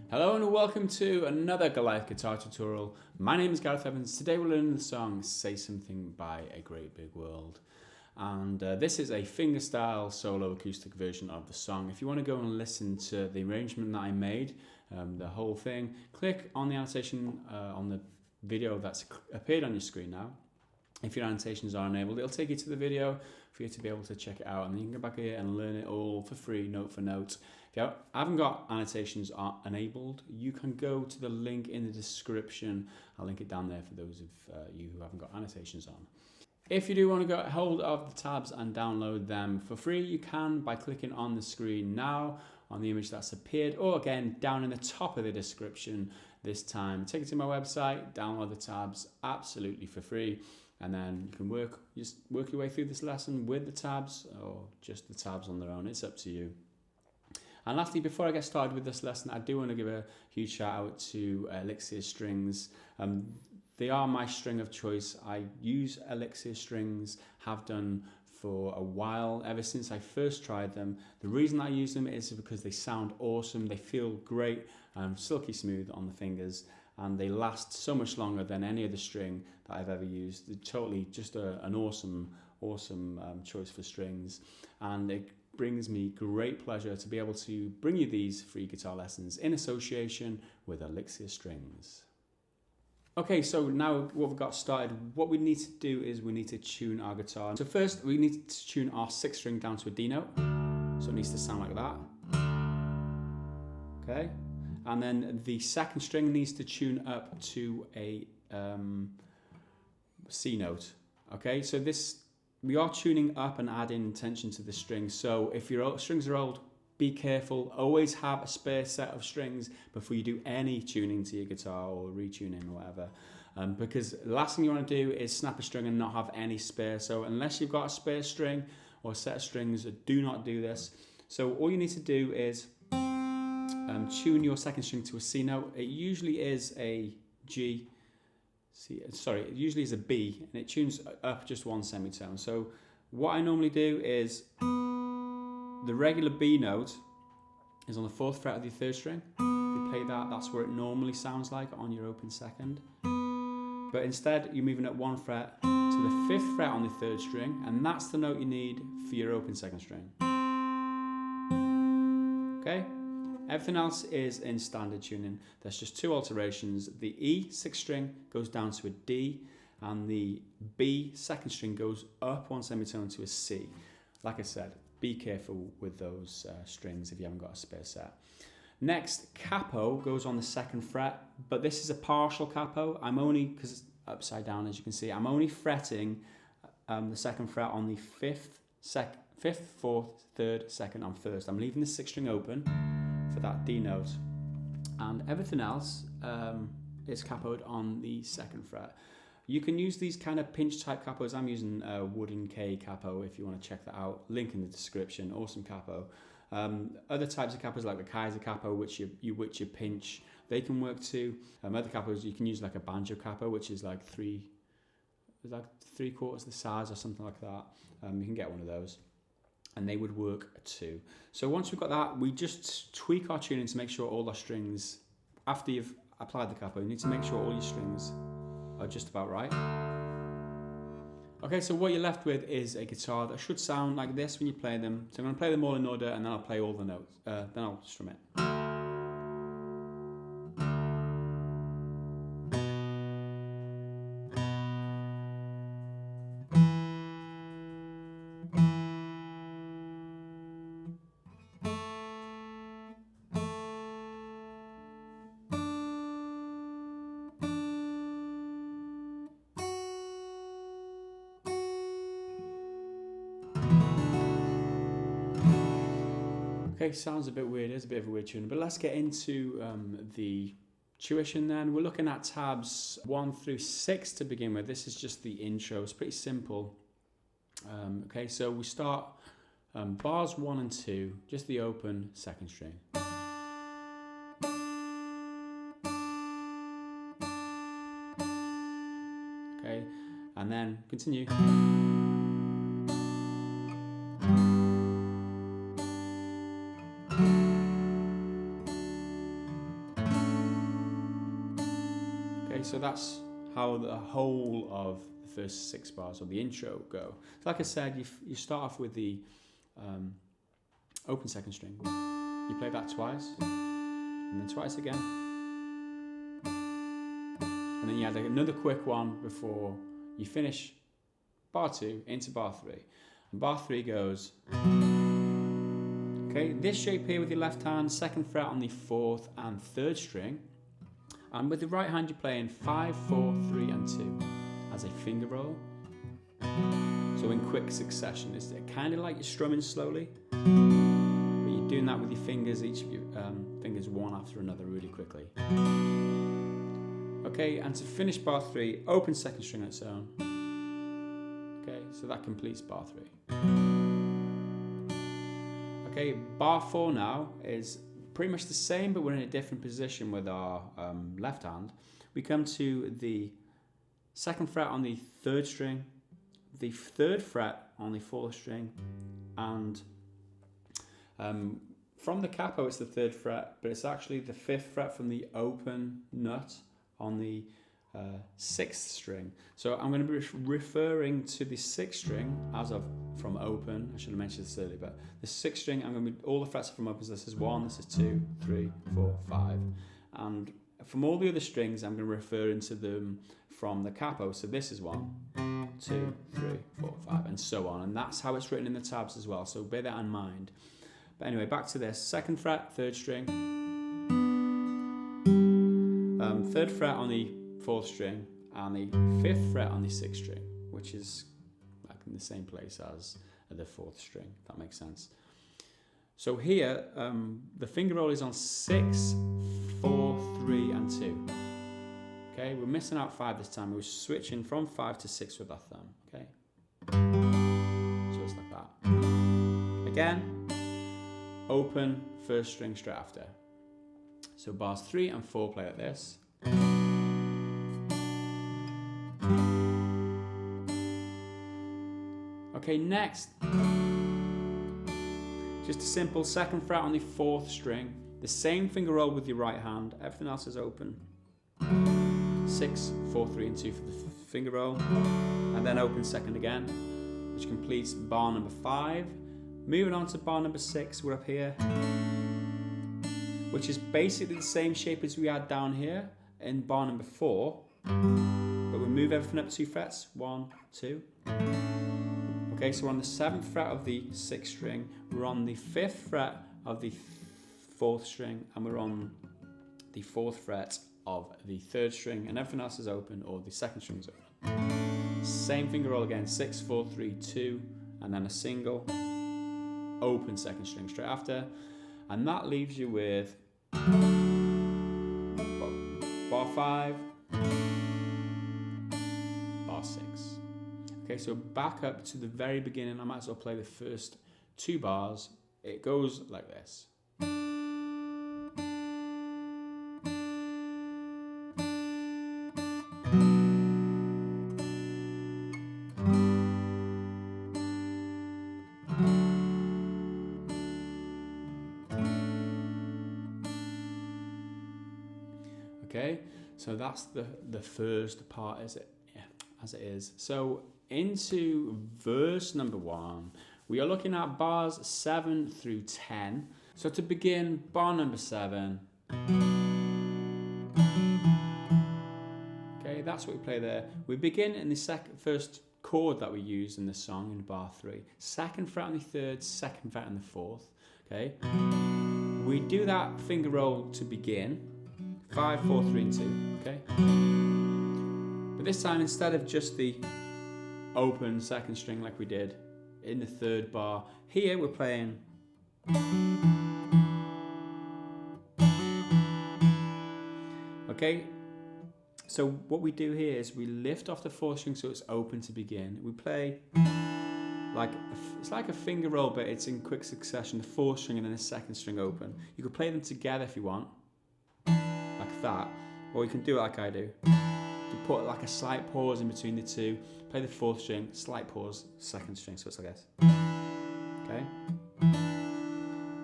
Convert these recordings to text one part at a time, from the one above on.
Hello and welcome to another Goliath guitar tutorial. My name is Gareth Evans. Today we're learning the song Say Something by A Great Big World. And this is a fingerstyle solo acoustic version of the song. If you want to go and listen to the arrangement that I made, the whole thing, click on the annotation on the video that's appeared on your screen now. If your annotations are enabled, it'll take you to the video for you to be able to check it out, and then you can go back here and learn it all for free, note for note. If you haven't got annotations enabled, you can go to the link in the description. I'll link it down there for those of you who haven't got annotations on. If you do want to get hold of the tabs and download them for free, you can by clicking on the screen now on the image that's appeared, or again down in the top of the description this time. Take it to my website, download the tabs absolutely for free, and then you can work your way through this lesson with the tabs or just the tabs on their own. It's up to you. And lastly, before I get started with this lesson, I do want to give a huge shout out to Elixir Strings. They are my string of choice. I use Elixir Strings, have done for a while, ever since I first tried them. The reason I use them is because they sound awesome, they feel great, silky smooth on the fingers, and they last so much longer than any other string that I've ever used. They're totally just an awesome choice for strings, and it brings me great pleasure to be able to bring you these free guitar lessons in association with Elixir Strings. Okay, so now what we've got started, what we need to do is we need to tune our guitar. So first we need to tune our 6th string down to a D note. So it needs to sound like that. Okay, and then the 2nd string needs to tune up to a C note. Okay, so we are tuning up and adding tension to the strings. So if your strings are old, be careful. Always have a spare set of strings before you do any tuning to your guitar or retuning or whatever. Because the last thing you want to do is snap a string and not have any spare. So unless you've got a spare string or a set of strings, do not do this. So all you need to do is tune your 2nd string to a C note. It usually is a G. It usually is a B, and it tunes up just one semitone. So what I normally do is the regular B note is on the 4th fret of the 3rd string. If you play that, that's where it normally sounds like on your open 2nd. But instead, you're moving at 1 fret to the 5th fret on the 3rd string, and that's the note you need for your open 2nd string. Okay? Everything else is in standard tuning. There's just 2 alterations. The E 6th string goes down to a D, and the B 2nd string goes up 1 semitone to a C. Like I said, be careful with those strings if you haven't got a spare set. Next, capo goes on the 2nd fret, but this is a partial capo. Because it's upside down, as you can see, I'm only fretting the 2nd fret on the 5th, 4th, 3rd, 2nd, and 1st. I'm leaving the 6th string open for that D note, and everything else is capoed on the 2nd fret. You can use these kind of pinch type capos. I'm using a wooden K capo if you want to check that out. Link in the description. Awesome capo. Other types of capos like the Kaiser capo, which you pinch, they can work too. Other capos you can use like a banjo capo, which is like 3/4 the size or something like that. You can get one of those, and they would work too. So once we've got that, we just tweak our tuning to make sure all our strings, after you've applied the capo, you need to make sure all your strings are just about right. Okay, so what you're left with is a guitar that should sound like this when you play them. So I'm going to play them all in order, and then I'll play all the notes. Then I'll strum it. Okay, sounds a bit weird, it's a bit of a weird tune, but let's get into the tuition then. We're looking at tabs 1 through 6 to begin with. This is just the intro, it's pretty simple. Okay, so we start bars 1 and 2, just the open 2nd string. Okay, and then continue. Okay, so that's how the whole of the first 6 bars, or the intro, go. So like I said, you start off with the open second string. You play that twice, and then twice again. And then you add another quick one before you finish bar 2 into bar 3. And bar 3 goes, okay, this shape here with your left hand, 2nd fret on the 4th and 3rd string. And with the right hand, you're playing 5, 4, 3, and 2 as a finger roll. So in quick succession. It's kind of like you're strumming slowly, but you're doing that with your fingers, each of your fingers one after another really quickly. Okay, and to finish bar 3, open second string on its own. Okay, so that completes bar 3. Okay, bar 4 now is pretty much the same, but we're in a different position with our left hand. We come to the 2nd fret on the 3rd string, the 3rd fret on the 4th string, and from the capo it's the 3rd fret, but it's actually the 5th fret from the open nut on the 6th string. So I'm going to be referring to the 6th string as of from open. I should have mentioned this earlier, but the 6th string, I'm going to be, all the frets are from open. So this is 1, this is 2, 3, 4, 5, and from all the other strings, I'm going to refer into them from the capo. So this is 1, 2, 3, 4, 5, and so on. And that's how it's written in the tabs as well. So bear that in mind. But anyway, back to this. 2nd fret, 3rd string. 3rd fret on the 4th string, and the 5th fret on the 6th string, which is like in the same place as the 4th string, if that makes sense. So here, the finger roll is on 6, 4, 3, and 2. Okay, we're missing out 5 this time. We're switching from 5 to 6 with our thumb. Okay, so it's like that. Again, open 1st string straight after. So bars 3 and 4 play like this. Okay, next, just a simple 2nd fret on the 4th string, the same finger roll with your right hand, everything else is open. 6, 4, 3, and 2 for the finger roll, and then open 2nd again, which completes bar number 5. Moving on to bar number 6, we're up here, which is basically the same shape as we had down here in bar number 4, but we move everything up 2 frets, 1, 2. Okay, so we're on the 7th fret of the 6th string, we're on the 5th fret of the 4th string, and we're on the 4th fret of the 3rd string, and everything else is open, or the 2nd string is open. Same finger roll again, 6, 4, 3, 2, and then a single, open 2nd string straight after, and that leaves you with bar 5, bar 6. Okay, so back up to the very beginning. I might as well play the first 2 bars. It goes like this. Okay, so that's the first part as it is. So into verse number 1, we are looking at bars 7 through 10. So to begin, bar number 7. Okay, that's what we play there. We begin in the first chord that we use in the song in bar 3. 2nd fret on the 3rd, 2nd fret on the 4th. Okay, we do that finger roll to begin. 5, 4, 3, and 2. Okay, but this time, instead of just the open 2nd string like we did in the 3rd bar, here we're playing okay. So what we do here is we lift off the 4th string so it's open to begin. We play like it's like a finger roll, but it's in quick succession. The 4th string and then the 2nd string open. You could play them together if you want, like that, or you can do it like I do. You put like a slight pause in between the 2, play the 4th string, slight pause, 2nd string, so it's like this. Okay?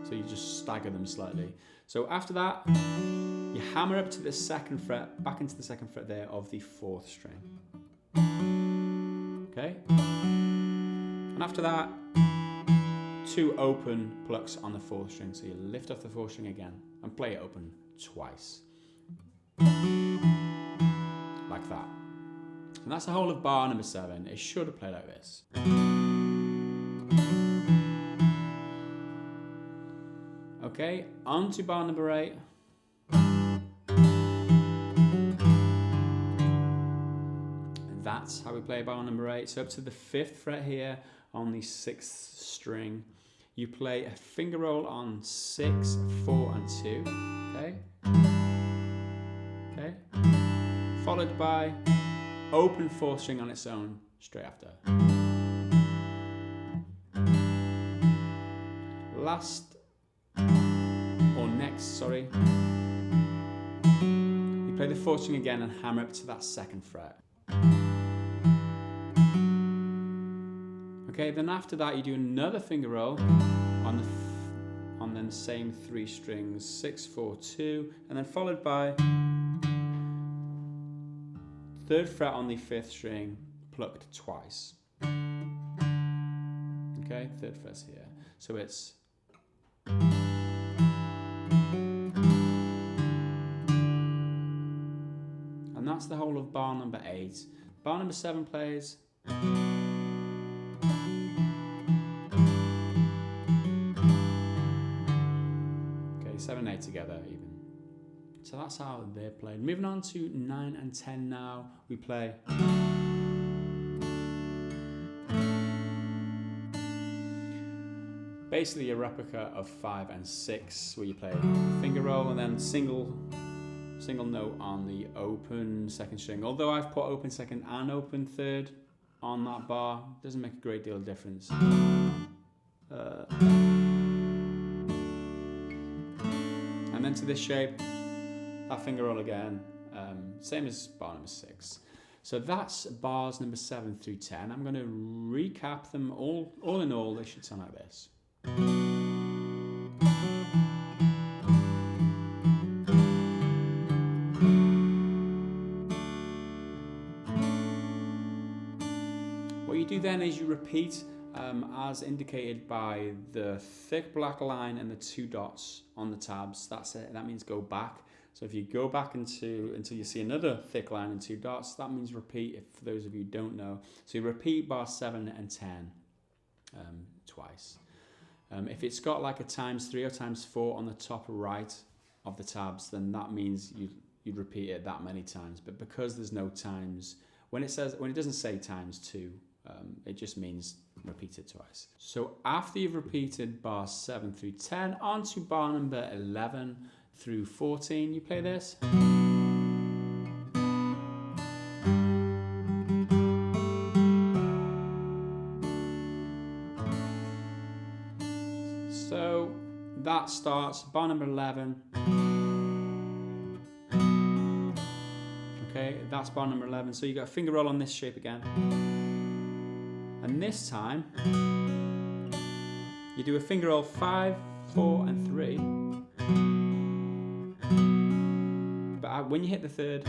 So you just stagger them slightly. So after that, you hammer up to the 2nd fret, back into the 2nd fret there of the 4th string. Okay? And after that, 2 open plucks on the 4th string. So you lift off the 4th string again and play it open twice. Like that. And that's the whole of bar number 7. It should play like this. Okay, on to bar number 8. And that's how we play bar number 8. So up to the 5th fret here on the 6th string, you play a finger roll on 6, 4 and 2. Okay? Okay? Followed by open 4th string on its own straight after. Sorry. You play the 4th string again and hammer up to that 2nd fret. Okay, then after that you do another finger roll on the same 3 strings, 6, 4, 2, and then followed by 3rd fret on the 5th string, plucked twice. Okay, 3rd fret's here. So it's and that's the whole of bar number 8. Bar number 7 plays. Okay, 7 and 8 together even. So that's how they're played. Moving on to 9 and 10 now, we play. Basically a replica of 5 and 6, where you play finger roll and then single note on the open 2nd string. Although I've put open 2nd and open 3rd on that bar, doesn't make a great deal of difference. And then to this shape, that finger roll again, same as bar number 6. So that's bars number 7 through 10. I'm going to recap them all in all, they should sound like this. What you do then is you repeat as indicated by the thick black line and the 2 dots on the tabs. That's it. That means go back. So if you go back until you see another thick line and 2 dots, that means repeat, if for those of you who don't know. So you repeat bar 7 and 10 twice. If it's got like a ×3 or ×4 on the top right of the tabs, then that means you'd repeat it that many times. But because there's no times, when it doesn't say ×2, it just means repeat it twice. So after you've repeated bars 7 through 10, on to bar number 11 through 14, you play this. So that starts bar number 11. Okay, that's bar number 11. So you got a finger roll on this shape again. And this time, you do a finger roll 5, 4 and 3. But when you hit the 3rd,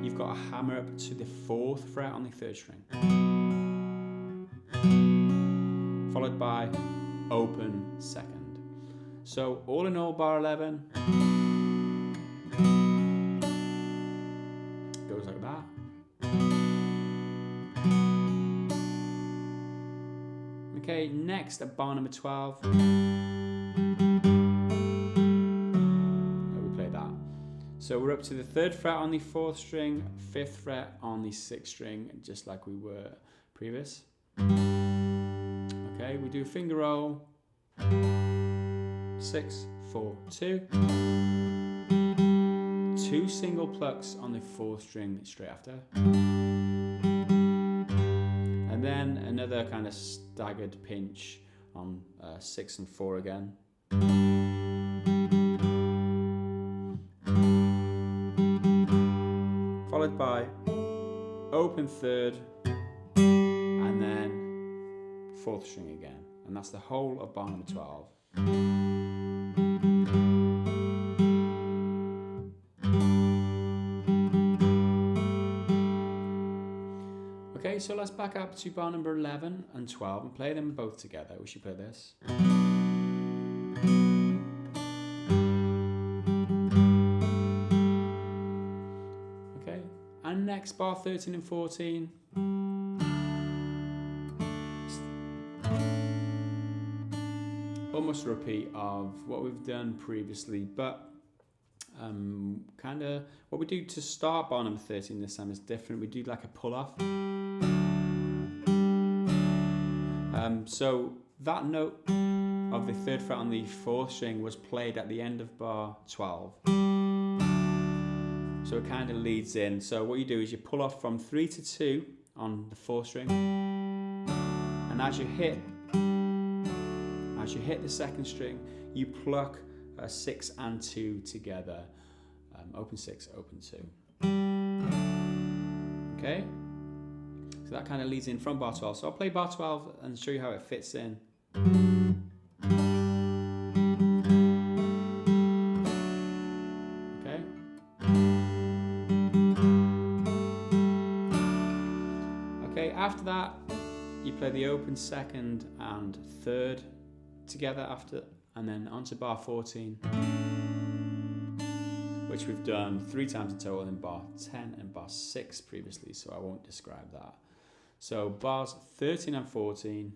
you've got to hammer up to the 4th fret on the 3rd string. Followed by open 2nd. So all in all, bar 11 goes like that. Okay, next at bar number 12, we play that. So we're up to the 3rd fret on the 4th string, 5th fret on the 6th string, just like we were previous. Okay, we do a finger roll, 6, 4, 2. 2 single plucks on the 4th string straight after. And then another kind of staggered pinch on 6 and 4 again. Followed by open 3rd and then 4th string again. And that's the whole of bar number 12. so let's back up to bar number 11 and 12 and play them both together. We should play this. Okay, and next bar 13 and 14. Almost a repeat of what we've done previously, but kind of what we do to start bar number 13 this time is different. We do like a pull off. So that note of the 3rd fret on the 4th string was played at the end of bar 12. So it kind of leads in. So what you do is you pull off from 3 to 2 on the 4th string, and as you hit the 2nd string, you pluck 6 and 2 together. Open 6, open 2. Okay? So that kind of leads in from bar 12. So I'll play bar 12 and show you how it fits in. Okay? Okay, after that, you play the open 2nd and 3rd together after, and then onto bar 14, which we've done 3 times in total in bar 10 and bar 6 previously, so I won't describe that. So bars 13 and 14.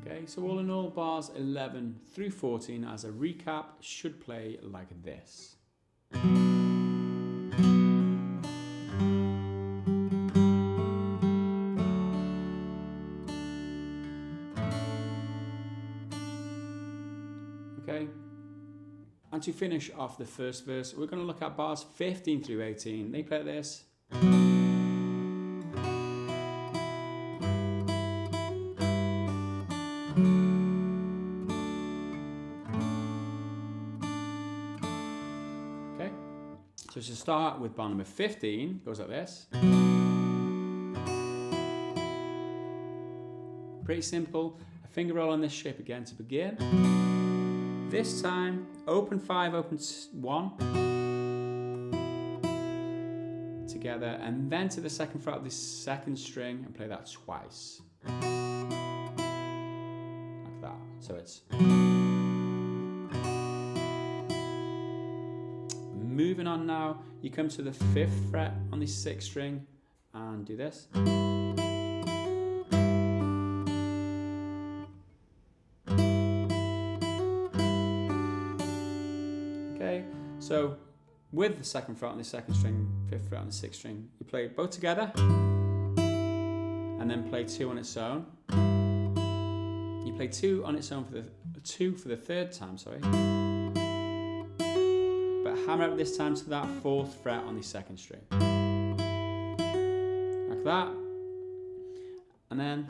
Okay, so all in all, bars 11 through 14 as a recap should play like this. Okay, and to finish off the first verse, we're going to look at bars 15 through 18. They play this. Okay, so to start with bar number 15, goes like this. Pretty simple. A finger roll on this shape again to begin. This time, open 5, open 1 together, and then to the 2nd fret of the 2nd string and play that twice. Like that. So it's moving on now. You come to the 5th fret on the 6th string and do this. So with the 2nd fret on the 2nd string, 5th fret on the 6th string, you play both together and then play 2 on its own. You play 2 on its own for the 2 for the 3rd time, sorry. But hammer up this time to that 4th fret on the 2nd string. Like that. And then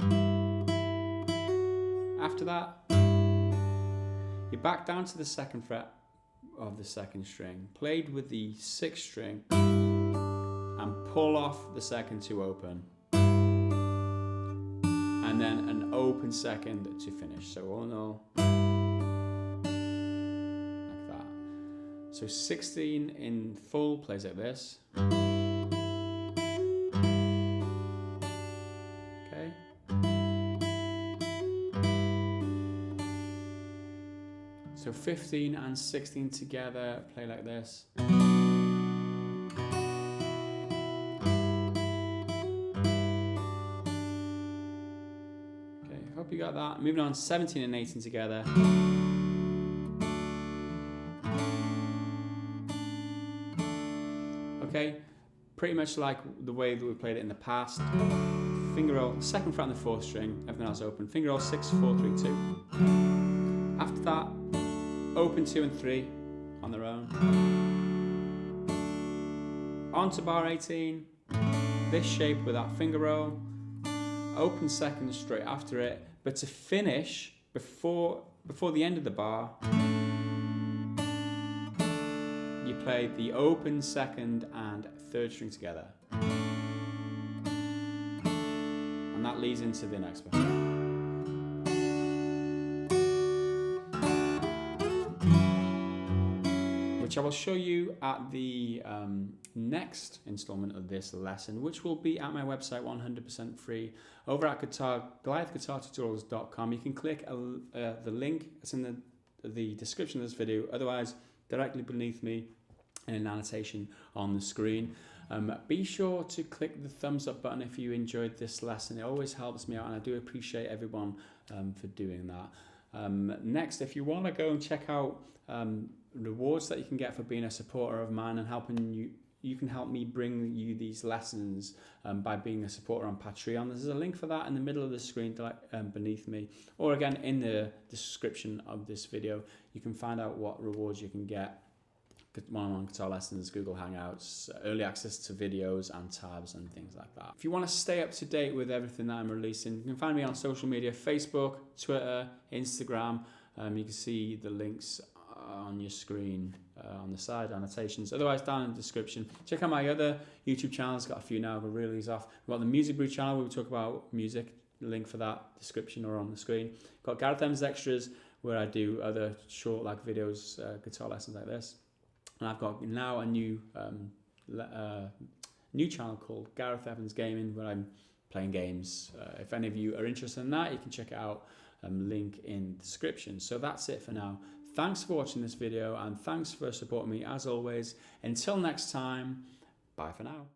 after that, you back down to the 2nd fret of the 2nd string, played with the 6th string, and pull off the 2nd to open, and then an open 2nd to finish. So all in all, like that. So 16 in full plays like this. Okay. So 15 and 16 together play like this. Okay, hope you got that. Moving on, 17 and 18 together. Okay, pretty much like the way that we played it in the past. Finger roll, 2nd fret on the 4th string, everything else open. Finger roll 6, 4, 3, 2. After that, open 2 and 3 on their own. On to bar 18, this shape with that finger roll, open 2nd straight after it, but to finish before the end of the bar, you play the open 2nd and 3rd string together. And that leads into the next bar. which I will show you at the next installment of this lesson, which will be at my website 100% free over at GarethGuitarTutorials.com. You can click the link that's in the description of this video, otherwise directly beneath me in an annotation on the screen. Be sure to click the thumbs up button if you enjoyed this lesson. It always helps me out, and I do appreciate everyone for doing that. Next, if you want to go and check out rewards that you can get for being a supporter of mine and helping you can help me bring you these lessons by being a supporter on Patreon. There's a link for that in the middle of the screen beneath me, or again in the description of this video. You can find out what rewards you can get: one-on-one guitar lessons, Google Hangouts, early access to videos and tabs and things like that. If you want to stay up to date with everything that I'm releasing, you can find me on social media: Facebook, Twitter, Instagram. You can see the links on your screen on the side annotations. Otherwise, down in the description. Check out my other YouTube channels. Got a few now. I've really off. We've got the Music Brew channel where we talk about music. Link for that description or on the screen. Got Gareth Evans Extras where I do other short videos, guitar lessons like this. And I've got now a new channel called Gareth Evans Gaming, where I'm playing games. If any of you are interested in that, you can check it out. Link in the description. So that's it for now. Thanks for watching this video, and thanks for supporting me as always. Until next time, bye for now.